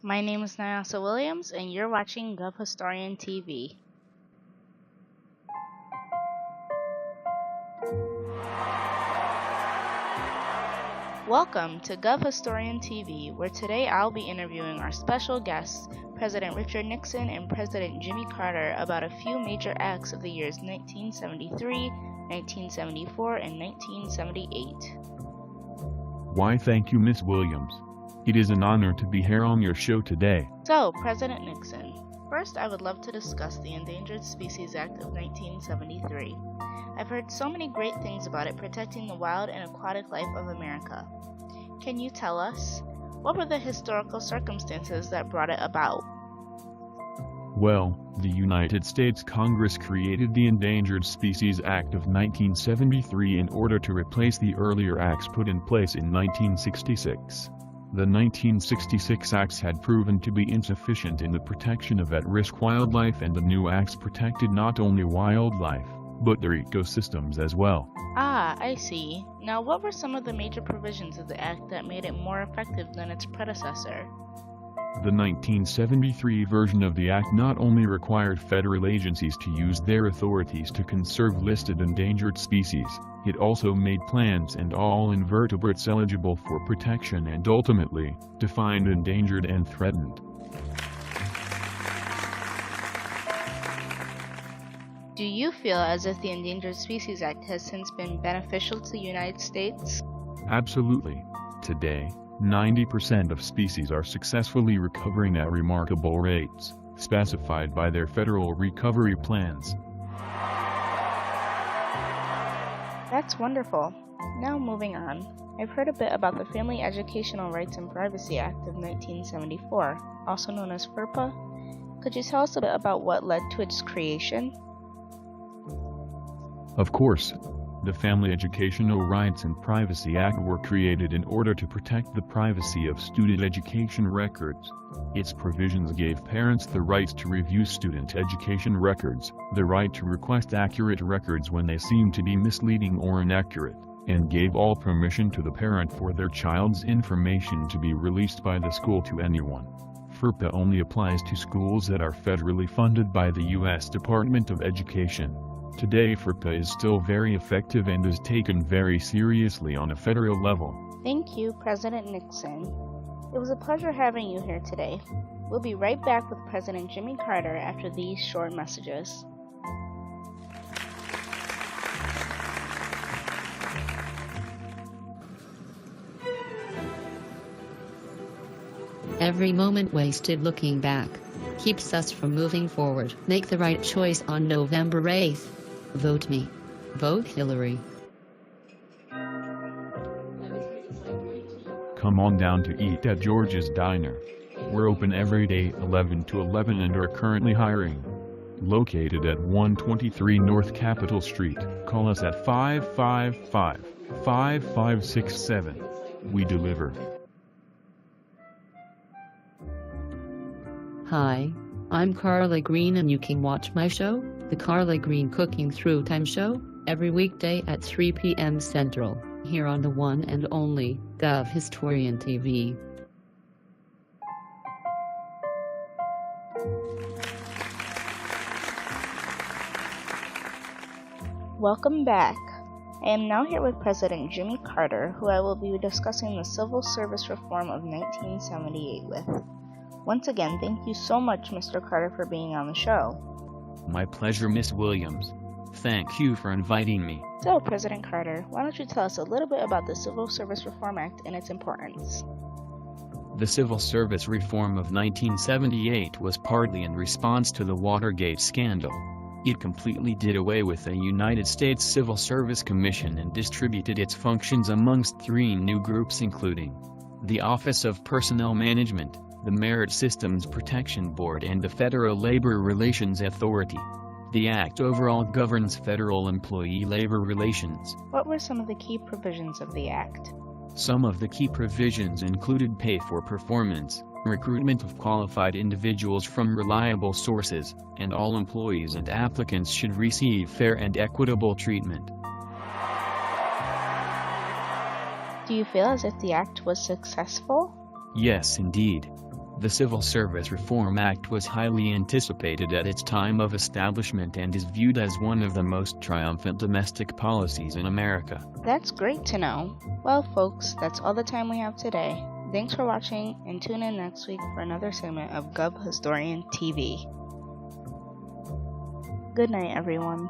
My name is Nyasa Williams, and you're watching Gov Historian TV. Welcome to Gov Historian TV, where today I'll be interviewing our special guests, President Richard Nixon and President Jimmy Carter, about a few major acts of the years 1973, 1974, and 1978. Why, thank you, Miss Williams. It is an honor to be here on your show today. So, President Nixon, first I would love to discuss the Endangered Species Act of 1973. I've heard so many great things about it protecting the wild and aquatic life of America. Can you tell us, what were the historical circumstances that brought it about? Well, the United States Congress created the Endangered Species Act of 1973 in order to replace the earlier acts put in place in 1966. The 1966 acts had proven to be insufficient in the protection of at-risk wildlife, and the new acts protected not only wildlife, but their ecosystems as well. Ah, I see. Now, what were some of the major provisions of the act that made it more effective than its predecessor? The 1973 version of the act not only required federal agencies to use their authorities to conserve listed endangered species, it also made plants and all invertebrates eligible for protection and ultimately, defined endangered and threatened. Do you feel as if the Endangered Species Act has since been beneficial to the United States? Absolutely. Today, 90% of species are successfully recovering at remarkable rates, specified by their federal recovery plans. That's wonderful. Now moving on. I've heard a bit about the Family Educational Rights and Privacy Act of 1974, also known as FERPA. Could you tell us a bit about what led to its creation? Of course. The Family Educational Rights and Privacy Act were created in order to protect the privacy of student education records. Its provisions gave parents the right to review student education records, the right to request accurate records when they seem to be misleading or inaccurate, and gave all permission to the parent for their child's information to be released by the school to anyone. FERPA only applies to schools that are federally funded by the U.S. Department of Education. Today, FERPA is still very effective and is taken very seriously on a federal level. Thank you, President Nixon. It was a pleasure having you here today. We'll be right back with President Jimmy Carter after these short messages. Every moment wasted looking back keeps us from moving forward. Make the right choice on November 8th. Vote me. Vote Hillary. Come on down to eat at George's Diner. We're open every day 11 to 11 and are currently hiring. Located at 123 North Capitol Street, call us at 555-5567. We deliver. Hi, I'm Carla Green, and you can watch my show, The Carla Green Cooking Through Time Show, every weekday at 3 p.m. Central, here on the one and only Gov Historian TV. Welcome back. I am now here with President Jimmy Carter, who I will be discussing the Civil Service Reform of 1978 with. Once again, thank you so much, Mr. Carter, for being on the show. My pleasure, Miss Williams. Thank you for inviting me. So, President Carter, why don't you tell us a little bit about the Civil Service Reform Act and its importance? The Civil Service Reform of 1978 was partly in response to the Watergate scandal. It completely did away with the United States Civil Service Commission and distributed its functions amongst three new groups, including the Office of Personnel Management, the Merit Systems Protection Board, and the Federal Labor Relations Authority. The Act overall governs federal employee labor relations. What were some of the key provisions of the Act? Some of the key provisions included pay for performance, recruitment of qualified individuals from reliable sources, and all employees and applicants should receive fair and equitable treatment. Do you feel as if the Act was successful? Yes, indeed. The Civil Service Reform Act was highly anticipated at its time of establishment and is viewed as one of the most triumphant domestic policies in America. That's great to know. Well, folks, that's all the time we have today. Thanks for watching, and tune in next week for another segment of Gov Historian TV. Good night, everyone.